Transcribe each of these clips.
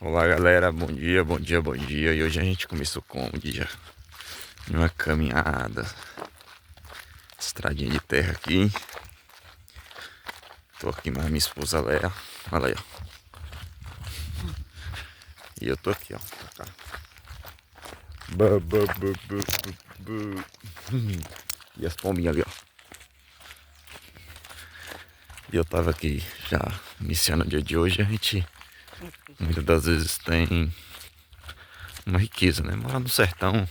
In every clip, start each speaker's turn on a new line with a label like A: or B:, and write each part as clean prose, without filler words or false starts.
A: Olá galera, bom dia, bom dia, bom dia. E hoje a gente começou com um dia, uma caminhada, estradinha de terra aqui. Tô aqui mais minha esposa Léa, olha aí, ó. E eu tô aqui, ó, pra cá. Bu, bu, bu, bu, bu, bu. E as pombinhas ali, ó. E eu tava aqui já iniciando o dia de hoje. A gente muitas das vezes tem uma riqueza, né? Morar no sertão,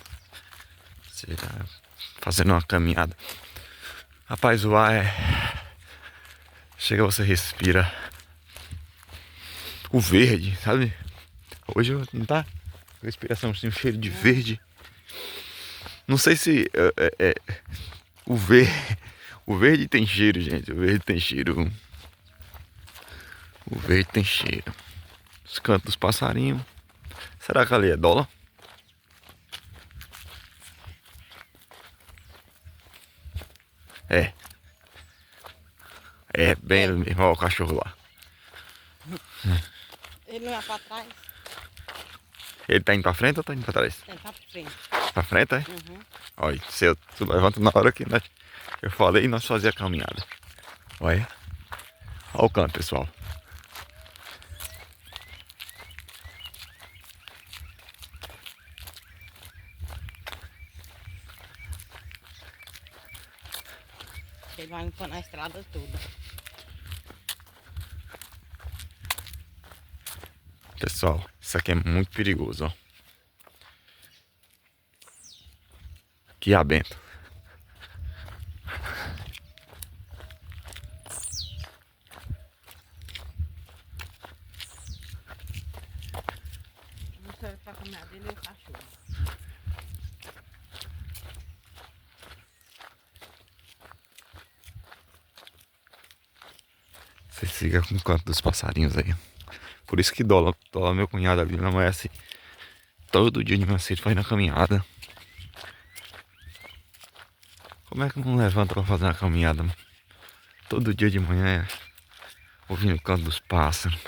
A: você tá fazendo uma caminhada. Rapaz, o ar é. Chega, você respira o verde, sabe? Hoje não tá respiração, assim, um cheiro de verde. Não sei se o verde, o verde tem cheiro, gente. O verde tem cheiro. O verde tem cheiro. Os cantos dos passarinhos. Será que ali é dólar? É. É bem ele mesmo, ó, o cachorro lá.
B: Ele não é pra trás?
A: Ele tá indo pra frente ou tá indo pra trás?
B: Ele tá pra frente.
A: Pra frente, é?
B: Uhum.
A: Olha, se eu tu levanta na hora que eu falei, nós fazíamos a caminhada. Olha. Olha o canto, pessoal.
B: Ele vai limpando a estrada toda.
A: Pessoal, isso aqui é muito perigoso, ó. Que abento.
B: Não serve pra caminhar dele e o cachorro.
A: Você siga com o canto dos passarinhos aí. Por isso que dólar meu cunhado ali não é assim. Todo dia de manhã cedo faz na caminhada. Como é que não levanta pra fazer uma caminhada? Todo dia de manhã, ouvindo o canto dos pássaros,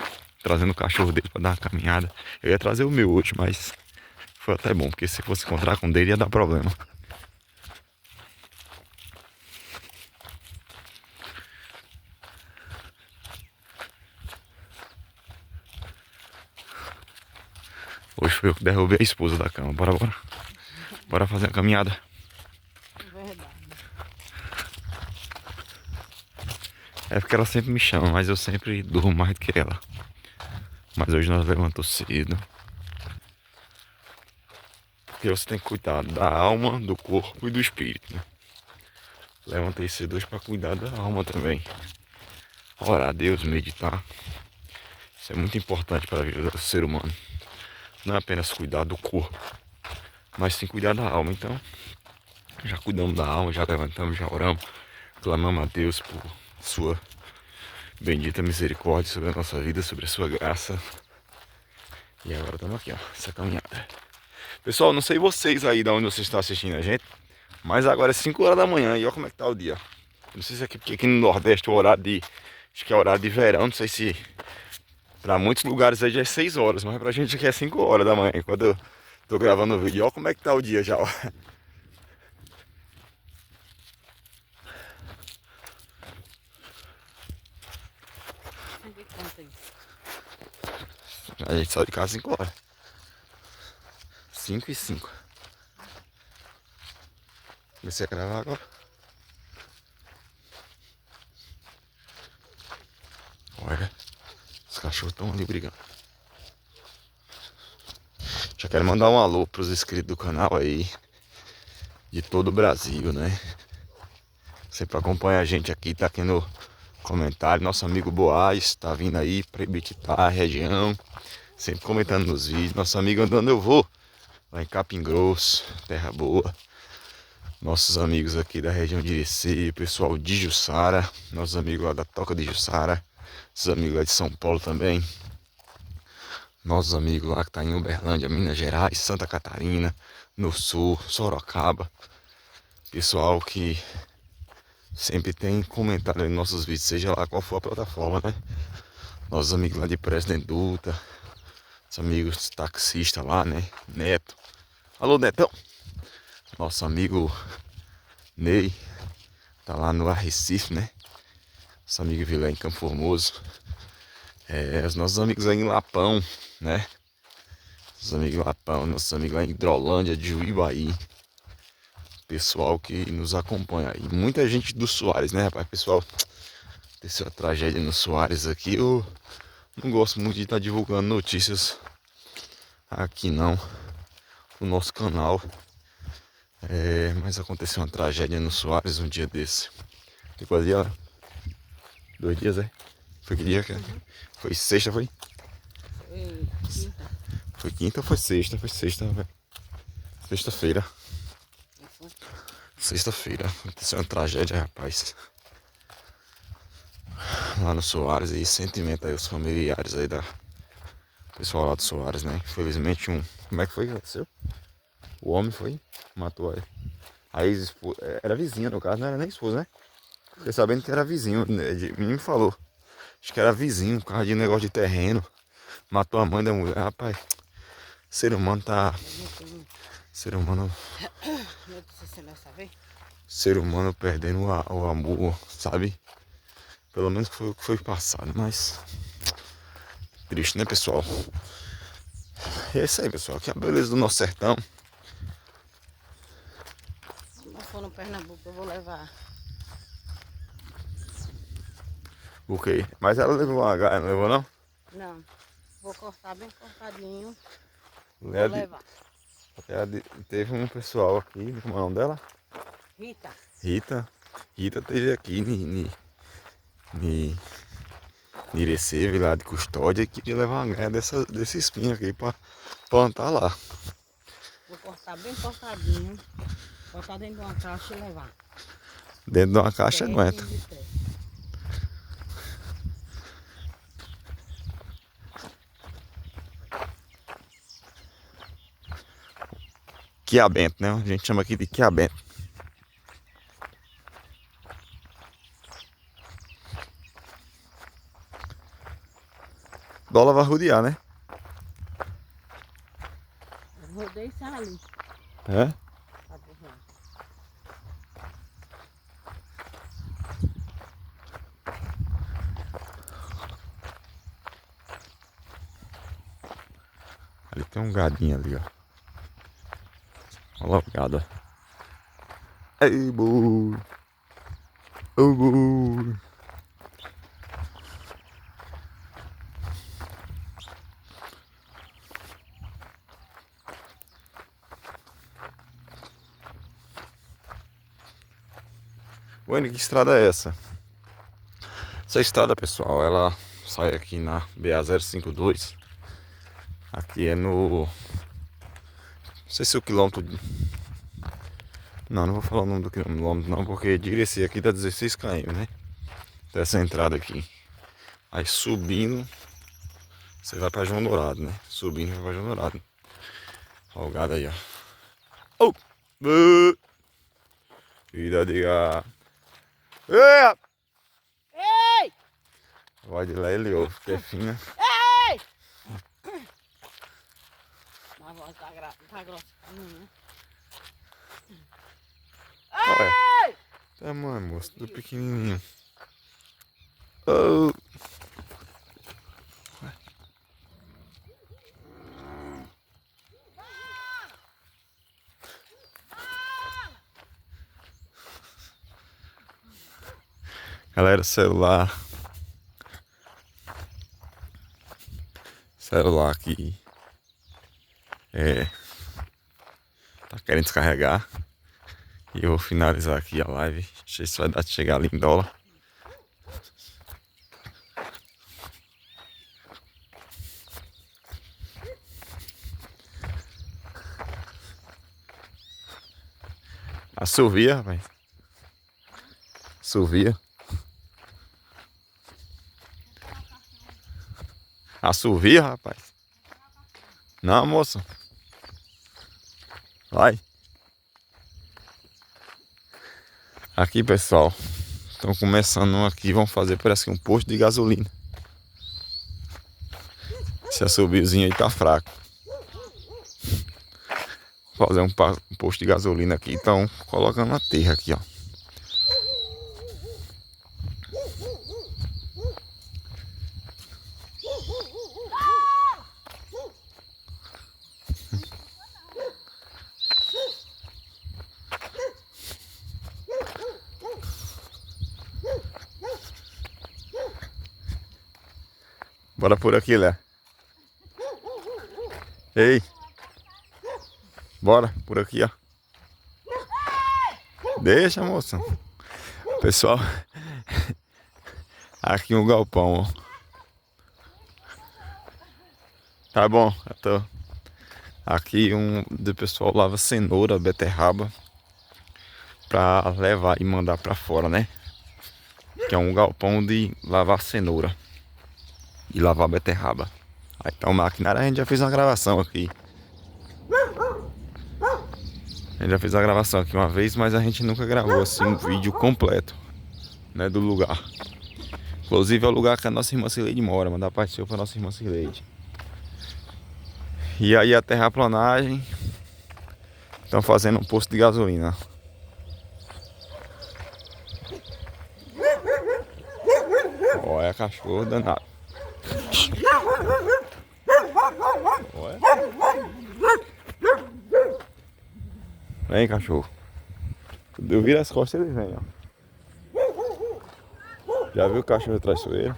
A: trazendo o cachorro dele pra dar uma caminhada. Eu ia trazer o meu hoje, mas foi até bom, porque se fosse encontrar com o dele ia dar problema. Hoje foi eu que derrubei a esposa da cama. Bora, bora. Bora fazer a caminhada.
B: Verdade.
A: É porque ela sempre me chama, mas eu sempre durmo mais do que ela. Mas hoje nós levantamos cedo. Porque você tem que cuidar da alma, do corpo e do espírito, né? Levantei cedo hoje para cuidar da alma também. Orar a Deus, meditar. Isso é muito importante para a vida do ser humano. Não é apenas cuidar do corpo, mas sim cuidar da alma. Então, já cuidamos da alma, já levantamos, já oramos, clamamos a Deus por sua bendita misericórdia sobre a nossa vida, sobre a sua graça. E agora estamos aqui, ó, essa caminhada. Pessoal, não sei vocês aí de onde vocês estão assistindo a gente, mas agora é 5 horas da manhã e olha como é que tá o dia. Não sei se é porque aqui no Nordeste o horário de. Acho que é horário de verão, não sei se. Pra muitos lugares aí já é 6 horas, mas pra gente aqui é 5 horas da manhã, quando eu tô gravando o vídeo. Olha como é que tá o dia já, ó.
B: Onde que conta aí?
A: A gente saiu de casa 5 horas. 5 e 5. Comecei a gravar agora. Olha, os cachorros estão ali brigando. Já quero mandar um alô pros inscritos do canal aí, de todo o Brasil, né? Sempre acompanha a gente aqui, tá aqui no comentário. Nosso amigo Boaz tá vindo aí pra Ibititá, região. Sempre comentando nos vídeos. Nosso amigo Andando Eu Vou, lá em Capim Grosso, terra boa. Nossos amigos aqui da região de Irecê, pessoal de Jussara, nossos amigos lá da Toca de Jussara, nossos amigos lá de São Paulo também. Nossos amigos lá que tá em Uberlândia, Minas Gerais, Santa Catarina, no Sul, Sorocaba. Pessoal que sempre tem comentário nos nossos vídeos, seja lá qual for a plataforma, né? Nossos amigos lá de Presidente Dutra, Os amigos taxistas lá, né? Neto. Alô, Netão. Nosso amigo Ney. Tá lá no Arrecife, né? Nosso amigo Vilé em Campo Formoso. Os nossos amigos aí em Lapão, né? Nossos amigos em Lapão, nossos amigos lá em Hidrolândia, de Juíbaí. Pessoal que nos acompanha aí. Muita gente do Soares, né, rapaz? Pessoal, aconteceu a tragédia no Soares aqui. Eu não gosto muito de estar divulgando notícias aqui não, no nosso canal. Mas aconteceu uma tragédia no Soares um dia desse. Ficou ali, ó. 2 dias, é? Foi que dia, cara? Foi sexta, foi?
B: Foi quinta.
A: Foi quinta ou foi sexta? Foi sexta, velho. Sexta-feira. Sexta-feira. Aconteceu uma tragédia, rapaz. Lá no Soares e sentimento aí os familiares aí da pessoal lá do Soares, né? Infelizmente como é que foi que aconteceu? O homem foi, matou ele. A ex-esposa, era vizinha no caso, não era nem esposa, né? Fiquei sabendo que era vizinho, né? O menino me falou. Acho que era vizinho, por causa de negócio de terreno. Matou a mãe da mulher, rapaz. Ser humano tá. Ser humano. Ser humano perdendo o amor, sabe? Pelo menos foi o que foi passado, mas. Triste, né, pessoal? E é isso aí, pessoal. Aqui é a beleza do nosso sertão.
B: Se não for no Pernambuco, eu vou levar.
A: O quê? Mas ela levou uma gaia, não levou não?
B: Não. Vou cortar bem cortadinho. Vou
A: Ela
B: levar.
A: teve um pessoal aqui, como é o nome dela?
B: Rita.
A: Rita. Rita teve aqui em Ireceve, lá de Custódia, e queria levar uma gaia desse espinho aqui pra plantar lá.
B: Vou cortar bem cortadinho. Botar dentro de uma caixa e levar.
A: Dentro de uma caixa aguenta. Quiabento, né? A gente chama aqui de quiabento. Dólar vai rodear, né?
B: Rodei isso ali.
A: É? Ali tem um gadinho ali, ó. Olha lá o gado, ó. Ei, boi! Ô, boi! Bueno, que estrada é essa? Essa estrada, pessoal, ela sai aqui na BA-052. Aqui é no... Não sei se é o quilômetro... Não vou falar o nome do quilômetro não, porque de Irecê aqui dá 16 km, né? Dessa entrada aqui. Aí subindo, você vai pra João Dourado, né? Subindo, vai pra João Dourado. Olha o gado aí, ó. Oh! Vida de gato.
B: Ei!
A: Vai de lá ele ouve, que é fina.
B: Ei! A voz tá grossa. Né?
A: Olha. Tamanho, moço, do pequenininho. Oh. Galera, celular aqui tá querendo descarregar. E eu vou finalizar aqui a live. Não sei se vai dar de chegar ali em dólar. Assovia, rapaz. Assovia. Assovia, rapaz. Não, moça. Vai. Aqui, pessoal. Estão começando aqui. Vão fazer, parece que um posto de gasolina. Esse assobiozinho aí tá fraco. Vou fazer um posto de gasolina aqui. Então, colocando a terra aqui, ó. Bora por aqui, Léo. Ei. Bora, por aqui, ó. Deixa, moça. Pessoal, aqui um galpão, ó. Tá bom, eu tô. Aqui do pessoal lava cenoura, beterraba pra levar e mandar pra fora, né? Que é um galpão de lavar cenoura e lavar beterraba. Aí tá o maquinário, a gente já fez uma gravação aqui. A gente já fez a gravação aqui uma vez, mas a gente nunca gravou assim um vídeo completo, né, do lugar. Inclusive é o lugar que a nossa irmã Cileide mora, mandar paz do Senhor pra nossa irmã Cileide. E aí a terraplanagem, estão fazendo um posto de gasolina. Olha, cachorro danado. Olha. Vem, cachorro. Eu viro as costas, ele vem, ó. Já viu o cachorro traiçoeiro?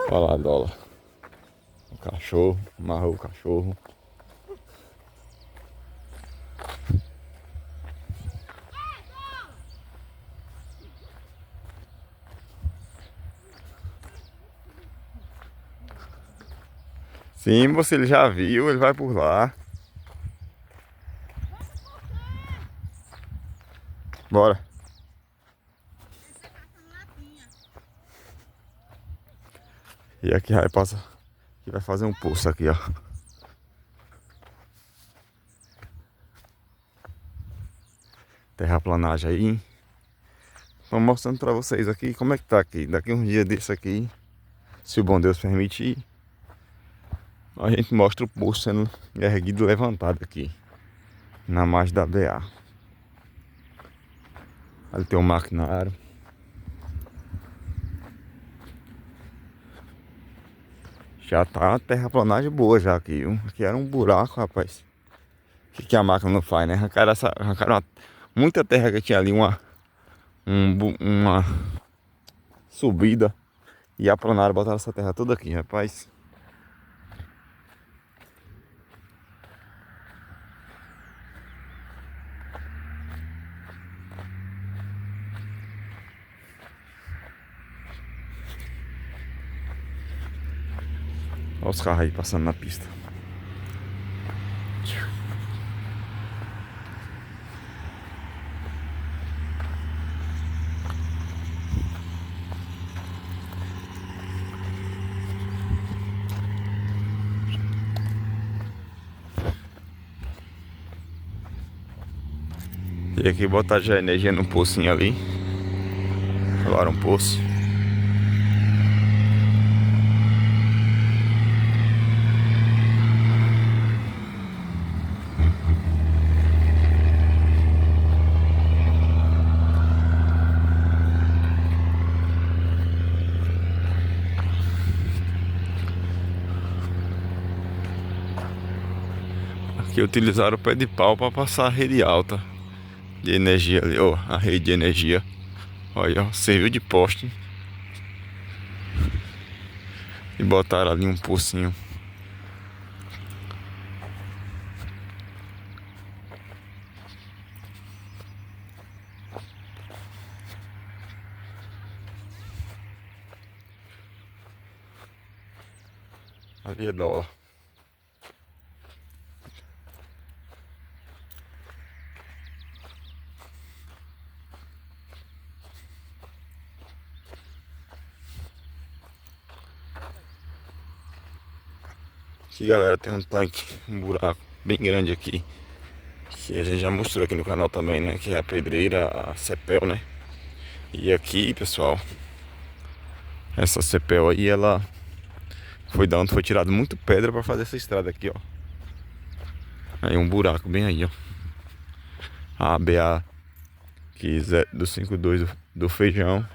A: Olha lá, Dola. O cachorro, amarrou o cachorro. Sim, você ele já viu, ele vai por lá. Bora. E aqui vai passar. Aqui vai fazer um poço aqui, ó. Terraplanagem aí. Tô mostrando pra vocês aqui como é que tá aqui. Daqui uns dias desse aqui, se o bom Deus permitir, a gente mostra o poço sendo erguido e levantado aqui. Na margem da BA. Ali tem um maquinário. Já tá uma terraplanagem boa já aqui, viu? Aqui era um buraco, rapaz. O que a máquina não faz, né? Arrancaram muita terra que tinha ali, uma subida. E aplanaram, botaram essa terra toda aqui, rapaz. Olha os carros aí passando na pista. E aqui botar já energia no pocinho ali. Agora um poço. Aqui utilizaram o pé de pau para passar a rede alta de energia ali, ó, a rede de energia. Olha, ó, serviu de poste. E botaram ali um pocinho. Ali é dólar. Aqui, galera, tem um tanque, um buraco bem grande aqui. Que a gente já mostrou aqui no canal também, né? Que é a pedreira, a Cepel, né? E aqui, pessoal, essa Cepel aí, ela foi da onde foi tirado muito pedra pra fazer essa estrada aqui, ó. Aí um buraco bem aí, ó. A BA que do 52 do Feijão.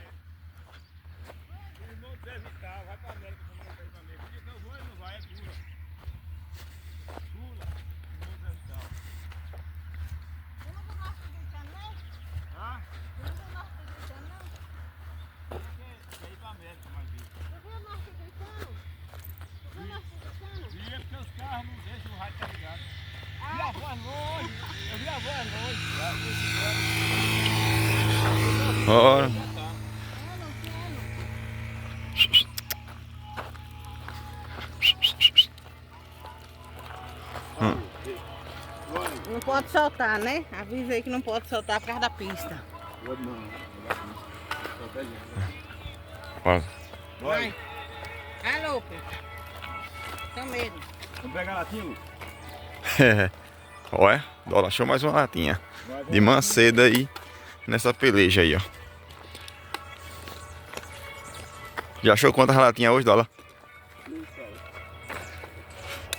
A: Ora.
B: Não pode soltar, né? Avisa aí que não pode soltar por causa da pista.
A: Ó.
B: Vai. Alô, Pedro. Tem medo.
C: Vamos pegar a latinha?
A: Olha, Dola achou mais uma latinha de manceda aí nessa peleja aí, ó. Já achou quantas latinhas hoje, Dola?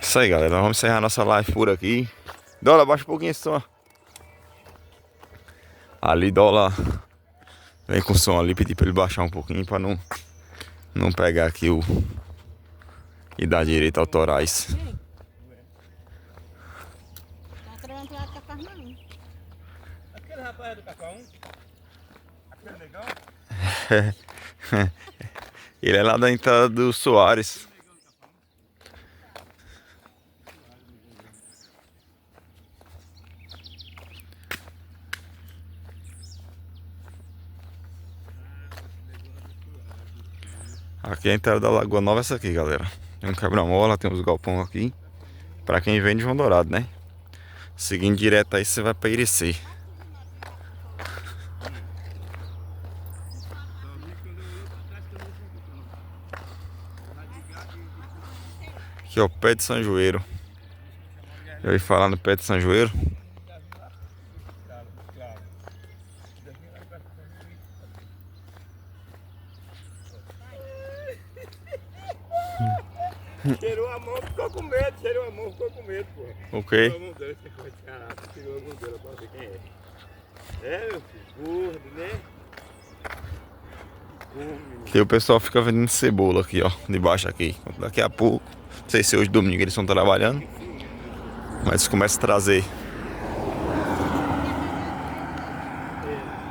A: Isso aí, galera. Vamos encerrar nossa live por aqui. Dola, baixa um pouquinho esse som. Ali, Dola vem com o som ali. Pedi pra ele baixar um pouquinho pra não pegar aqui o... e dar direito autorais.
B: Tá trabalhando pro lado da farma, não.
C: Aquele rapaz é do Cacau? Aquele negão?
A: Ele é lá da entrada do Soares. Aqui é a entrada da Lagoa Nova, essa aqui, galera. Tem um quebra-mola, tem uns galpão aqui. Pra quem vem de João Dourado, né? Seguindo direto aí, você vai pra Irecê. Aqui, ó, pé de São Joeiro. Já ouvi falar no pé de São Joeiro?
C: Cheirou a mão, ficou com medo. Cheirou a mão, ficou com medo, pô.
A: Ok.
C: Cheirou a mão dele, tirou a mão dele pra ver quem é. É, meu filho, gordo, né?
A: Aqui o pessoal fica vendendo cebola aqui, ó. Debaixo aqui. Daqui a pouco, não sei se hoje domingo eles estão trabalhando. Mas começa a trazer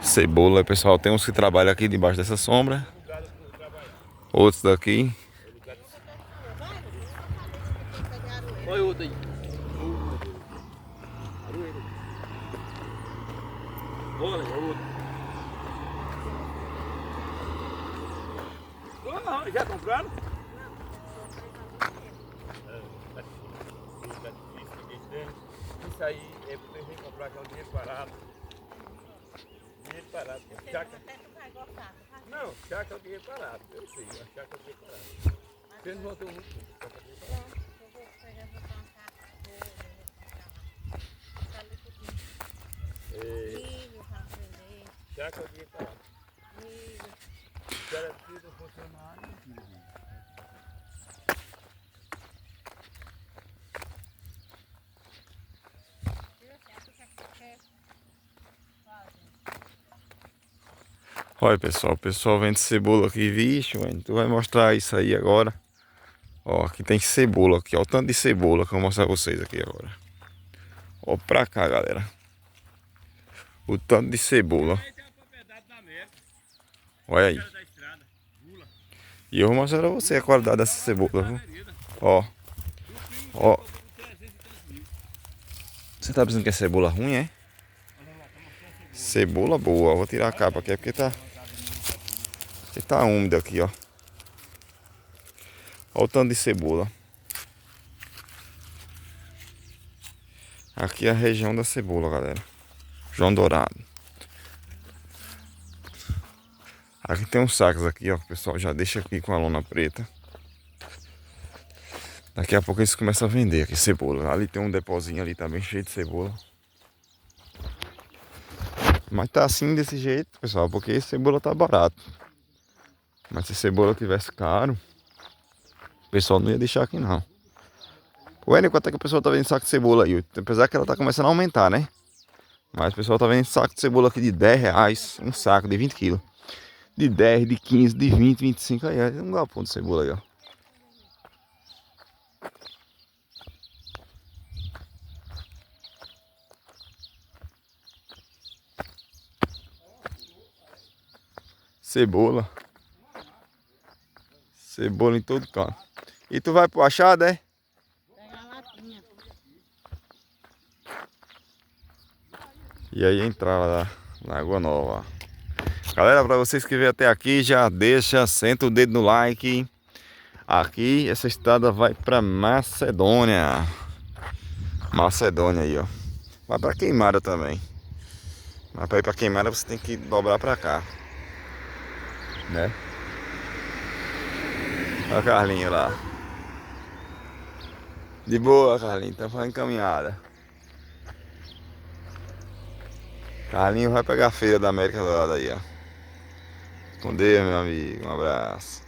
A: cebola, pessoal. Tem uns que trabalham aqui debaixo dessa sombra. Outros daqui.
C: Olha outro aí. Olha, outro. Já compraram? Isso aí é pra gente comprar com dinheiro parado. Dinheiro parado. Chácara. Não, chácara é o dinheiro parado. Eu sei, a chácara é o dinheiro parado. Vocês não voltam muito. Chácara é o dinheiro parado. Espera tudo funcionar.
A: Olha, pessoal, o pessoal vende cebola aqui, vixe, mano. Tu vai mostrar isso aí agora. Ó, aqui tem cebola aqui, ó. O tanto de cebola que eu vou mostrar pra vocês aqui agora. Ó, pra cá, galera. O tanto de cebola. Olha aí. E eu vou mostrar pra você a qualidade dessa cebola, viu? Ó. Ó. Você tá pensando que é cebola ruim, é? Cebola boa. Vou tirar a capa aqui, porque tá úmido aqui, ó. Olha o tanto de cebola. Aqui é a região da cebola, galera. João Dourado. Aqui tem uns sacos aqui, ó. Que o pessoal já deixa aqui com a lona preta. Daqui a pouco eles começam a vender aqui cebola. Ali tem um depósito ali também cheio de cebola. Mas tá assim desse jeito, pessoal, porque cebola tá barato. Mas se cebola tivesse caro, o pessoal não ia deixar aqui não. O N, quanto é que o pessoal tá vendo saco de cebola aí? Apesar que ela tá começando a aumentar, né? Mas o pessoal tá vendo saco de cebola aqui de 10 reais, um saco de 20 quilos. De 10, de 15, de 20, 25 aí. É um galpão de cebola aí, ó. Cebola. Cebola em todo canto. E tu vai pro achado, é?
B: Pega a latinha.
A: E aí entrar lá na Água Nova. Galera, para vocês que veio até aqui, já deixa, senta o dedo no like. Aqui, essa estrada vai para Macedônia. Macedônia aí, ó. Vai para Queimada também. Mas para ir para Queimada você tem que dobrar para cá, né? Olha o Carlinho lá. De boa, Carlinho, tá fazendo caminhada. Carlinho vai pegar a feira da América do lado aí, ó. Com Deus, meu amigo. Um abraço.